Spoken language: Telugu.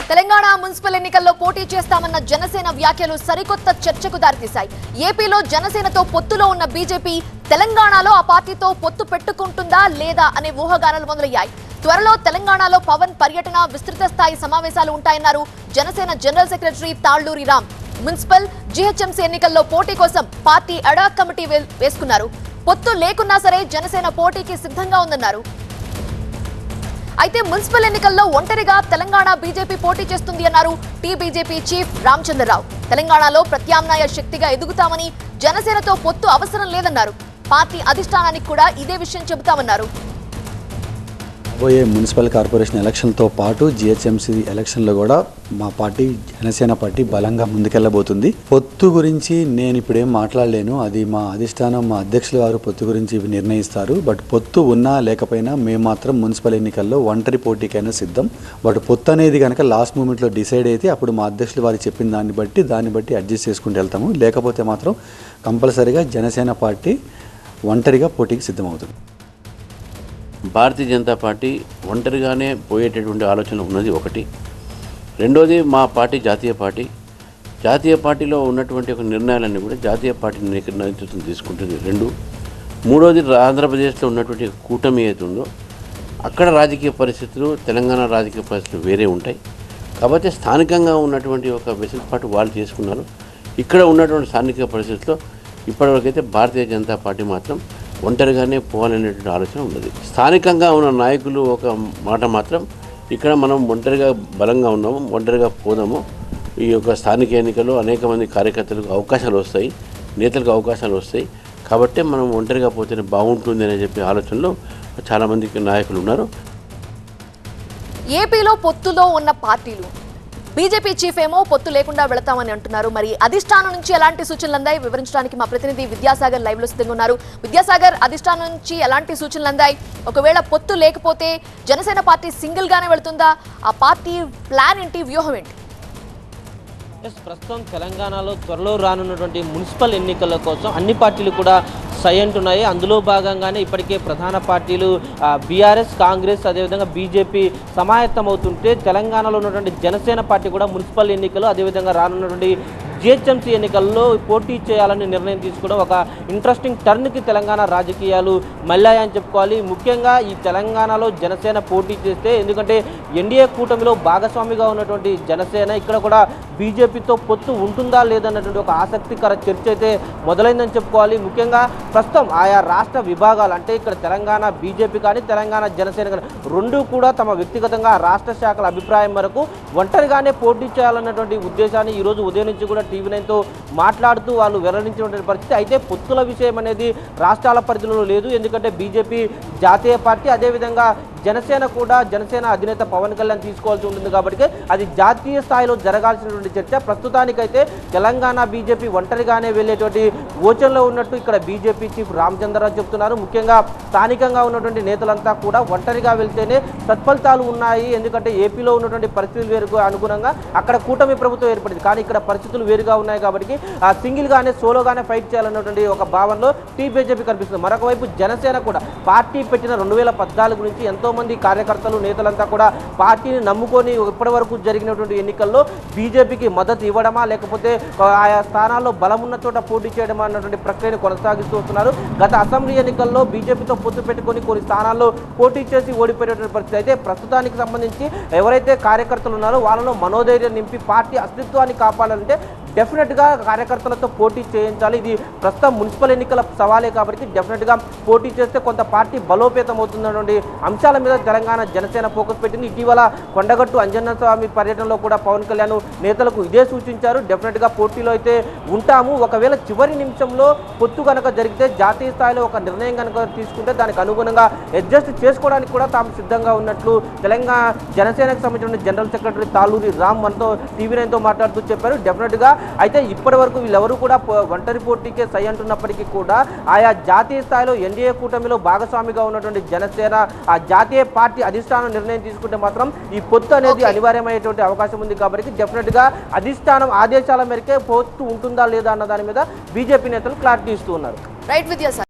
తెలంగాణ మున్సిపల్ ఎన్నికల్లో పోటీ చేస్తామన్న జనసేన వ్యాఖ్యలు సరికొత్త చర్చకు దారితీశాయి. ఏపీలో జనసేనతో పొత్తులో ఉన్న బీజేపీ తెలంగాణలో ఆ పార్టీతో పొత్తు పెట్టుకుంటుందా లేదా అనే ఊహాగానాలు మొదలయ్యాయి. త్వరలో తెలంగాణలో పవన్ పర్యటన, విస్తృత స్థాయి సమావేశాలు ఉంటాయన్నారు Janasena general secretary Talluri Ram. Municipal, GHMC ఎన్నికల్లో పోటీ కోసం పార్టీ అడాక్ కమిటీ వేసుకున్నారు. పొత్తు లేకున్నా సరే జనసేన పోటీకి సిద్ధంగా ఉందన్నారు. అయితే మున్సిపల్ ఎన్నికల్లో ఒంటరిగా తెలంగాణ బీజేపీ పోటీ చేస్తుంది అన్నారు టీబీజేపీ చీఫ్ రామచంద్రరావు. తెలంగాణలో ప్రత్యామ్నాయ శక్తిగా ఎదుగుతామని, జనసేనతో పొత్తు అవసరం లేదన్నారు. పార్టీ అధిష్టానానికి కూడా ఇదే విషయం చెబుతామన్నారు. రాబోయే మున్సిపల్ కార్పొరేషన్ ఎలక్షన్తో పాటు జిహెచ్ఎంసీ ఎలక్షన్లో కూడా మా పార్టీ జనసేన పార్టీ బలంగా ముందుకెళ్లబోతుంది. పొత్తు గురించి నేను ఇప్పుడేం మాట్లాడలేను. అది మా అధిష్టానం, మా అధ్యక్షుల వారు పొత్తు గురించి నిర్ణయిస్తారు. బట్ పొత్తు ఉన్నా లేకపోయినా మేము మాత్రం మున్సిపల్ ఎన్నికల్లో ఒంటరి పోటీకైనా సిద్ధం. బట్ పొత్తు అనేది కనుక లాస్ట్ మూమెంట్లో డిసైడ్ అయితే అప్పుడు మా అధ్యక్షుల వారు చెప్పిన దాన్ని బట్టి అడ్జస్ట్ చేసుకుంటూ వెళ్తాము. లేకపోతే మాత్రం కంపల్సరీగా జనసేన పార్టీ ఒంటరిగా పోటీకి సిద్ధమవుతుంది. భారతీయ జనతా పార్టీ ఒంటరిగానే పోయేటటువంటి ఆలోచన ఉన్నది ఒకటి. రెండోది, మా పార్టీ జాతీయ పార్టీలో ఉన్నటువంటి ఒక నిర్ణయాలన్నీ కూడా జాతీయ పార్టీ నేతృత్వం తీసుకుంటుంది. రెండు, మూడోది, ఆంధ్రప్రదేశ్లో ఉన్నటువంటి కూటమి ఏది ఉందో అక్కడ రాజకీయ పరిస్థితులు, తెలంగాణ రాజకీయ పరిస్థితులు వేరే ఉంటాయి. కాబట్టి స్థానికంగా ఉన్నటువంటి ఒక వెసులుబాటు వాళ్ళు చేసుకున్నారు. ఇక్కడ ఉన్నటువంటి స్థానిక పరిస్థితుల్లో ఇప్పటివరకైతే భారతీయ జనతా పార్టీ మాత్రం ఒంటరిగానే పోవాలనేటువంటి ఆలోచన ఉన్నది. స్థానికంగా ఉన్న నాయకులు ఒక మాట మాత్రం, ఇక్కడ మనం ఒంటరిగా బలంగా ఉన్నాము, ఒంటరిగా పోదాము. ఈ యొక్క స్థానిక ఎన్నికల్లో అనేక మంది కార్యకర్తలకు అవకాశాలు వస్తాయి, నేతలకు అవకాశాలు వస్తాయి. కాబట్టి మనం ఒంటరిగా పోతేనే బాగుంటుంది అని చెప్పే ఆలోచనలో చాలామంది నాయకులు ఉన్నారు. ఏపీలో పొత్తులో ఉన్న పార్టీలు, బీజేపీ చీఫ్ ఏమో పొత్తు లేకుండా వెళతామని అంటున్నారు. మరి అధిష్టానం నుంచి ఎలాంటి సూచనలు అందాయి? వివరించడానికి మా ప్రతినిధి విద్యాసాగర్ లైవ్ లో సిద్ధంగా ఉన్నారు. విద్యాసాగర్, అధిష్టానం నుంచి ఎలాంటి సూచనలు అందాయి? ఒకవేళ పొత్తు లేకపోతే జనసేన పార్టీ సింగిల్ గానే వెళుతుందా? ఆ పార్టీ ప్లాన్ ఏంటి, వ్యూహం ఏంటి? ప్రస్తుతం తెలంగాణలో త్వరలో రానున్నటువంటి మున్సిపల్ ఎన్నికల కోసం అన్ని పార్టీలు కూడా సై అంటున్నాయి. అందులో భాగంగానే ఇప్పటికే ప్రధాన పార్టీలు బీఆర్ఎస్, కాంగ్రెస్, అదేవిధంగా బీజేపీ సమాయత్తమవుతుంటే తెలంగాణలో ఉన్నటువంటి జనసేన పార్టీ కూడా మున్సిపల్ ఎన్నికలు, అదేవిధంగా రానున్నటువంటి జిహెచ్ఎంసీ ఎన్నికల్లో పోటీ చేయాలని నిర్ణయం తీసుకోవడం ఒక ఇంట్రెస్టింగ్ టర్న్కి తెలంగాణ రాజకీయాలు మళ్ళాయని చెప్పుకోవాలి. ముఖ్యంగా ఈ తెలంగాణలో జనసేన పోటీ చేస్తే, ఎందుకంటే ఎన్డీఏ కూటమిలో భాగస్వామిగా ఉన్నటువంటి జనసేన ఇక్కడ కూడా బీజేపీతో పొత్తు ఉంటుందా లేదన్నటువంటి ఒక ఆసక్తికర చర్చ అయితే మొదలైందని చెప్పుకోవాలి. ముఖ్యంగా ప్రస్తుతం ఆయా రాష్ట్ర విభాగాలు, అంటే ఇక్కడ తెలంగాణ బీజేపీ కానీ తెలంగాణ జనసేన కానీ రెండూ కూడా తమ వ్యక్తిగతంగా రాష్ట్ర శాఖల అభిప్రాయం మేరకు ఒంటరిగానే పోటీ చేయాలన్నటువంటి ఉద్దేశాన్ని ఈరోజు ఉదయం నుంచి కూడా టీవీ9తో మాట్లాడుతూ వాళ్ళు వెల్లడించినటువంటి పరిస్థితి. అయితే పొత్తుల విషయం అనేది రాష్ట్రాల పరిధిలో లేదు, ఎందుకంటే బీజేపీ జాతీయ పార్టీ, అదేవిధంగా జనసేన అధినేత పవన్ కళ్యాణ్ తీసుకోవాల్సి ఉంటుంది. కాబట్టి అది జాతీయ స్థాయిలో జరగాల్సినటువంటి చర్చ. ప్రస్తుతానికైతే తెలంగాణ బీజేపీ ఒంటరిగానే వెళ్ళేటువంటి యోచనలో ఉన్నట్టు ఇక్కడ బీజేపీ చీఫ్ రామచంద్రరావు చెప్తున్నారు. ముఖ్యంగా స్థానికంగా ఉన్నటువంటి నేతలంతా కూడా ఒంటరిగా వెళ్తేనే సత్ఫలితాలు ఉన్నాయి, ఎందుకంటే ఏపీలో ఉన్నటువంటి పరిస్థితులు వేరుగా అనుగుణంగా అక్కడ కూటమి ప్రభుత్వం ఏర్పడింది, కానీ ఇక్కడ పరిస్థితులు వేరుగా ఉన్నాయి. కాబట్టి సింగిల్గానే, సోలోగానే ఫైట్ చేయాలన్నటువంటి ఒక భావనలో టీబీజేపీ కనిపిస్తుంది. మరొక వైపు జనసేన కూడా పార్టీ పెట్టిన 2014 నుంచి ఎంతోమంది కార్యకర్తలు, నేతలంతా కూడా పార్టీని నమ్ముకొని ఇప్పటి వరకు జరిగినటువంటి ఎన్నికల్లో బీజేపీకి మద్దతు ఇవ్వడమా, లేకపోతే ఆయా స్థానాల్లో బలం ఉన్న చోట పోటీ చేయడమా అన్నటువంటి ప్రక్రియను కొనసాగిస్తూ వస్తున్నారు. గత అసెంబ్లీ ఎన్నికల్లో బీజేపీతో పొత్తు పెట్టుకొని కొన్ని స్థానాల్లో పోటీ చేసి ఓడిపోయినటువంటి పరిస్థితి. అయితే ప్రస్తుతానికి సంబంధించి ఎవరైతే కార్యకర్తలు ఉన్నారో వాళ్ళలో మనోధైర్యం నింపి పార్టీ అస్తిత్వాన్ని కాపాడాలంటే డెఫినెట్గా కార్యకర్తలతో పోటీ చేయించాలి. ఇది ప్రస్తుతం మున్సిపల్ ఎన్నికల సవాలే కాబట్టి డెఫినెట్గా పోటీ చేస్తే కొంత పార్టీ బలోపేతం అవుతున్నటువంటి అంశాల మీద తెలంగాణ జనసేన ఫోకస్ పెట్టింది. ఇటీవల కొండగట్టు అంజన్న స్వామి పర్యటనలో కూడా పవన్ కళ్యాణ్ నేతలకు ఇదే సూచించారు. డెఫినెట్గా పోటీలో అయితే ఉంటాము, ఒకవేళ చివరి నిమిషంలో పొత్తు కనుక జరిగితే జాతీయ స్థాయిలో ఒక నిర్ణయం కనుక తీసుకుంటే దానికి అనుగుణంగా అడ్జస్ట్ చేసుకోవడానికి కూడా తాము సిద్ధంగా ఉన్నట్లు తెలంగాణ జనసేనకు సంబంధించిన జనరల్ సెక్రటరీ తాళ్లూరి రామ్ మనతో టీవీ9తో మాట్లాడుతూ చెప్పారు. డెఫినెట్గా అయితే ఇప్పటి వరకు వీళ్ళెవరూ కూడా ఒంటరి పోటీకే సై అంటున్నప్పటికీ కూడా ఆయా జాతీయ స్థాయిలో ఎన్డీఏ కూటమిలో భాగస్వామిగా ఉన్నటువంటి జనసేన, ఆ జాతీయ పార్టీ అధిష్టానం నిర్ణయం తీసుకుంటే మాత్రం ఈ పొత్తు అనేది అనివార్యమయ్యేటువంటి అవకాశం ఉంది. కాబట్టి డెఫినెట్గా అధిష్టానం ఆదేశాల మేరకే పొత్తు ఉంటుందా లేదా అన్న దాని మీద బీజేపీ నేతలు క్లారిటీ ఇస్తూ ఉన్నారు. రైట్ విద్యాసాగర్.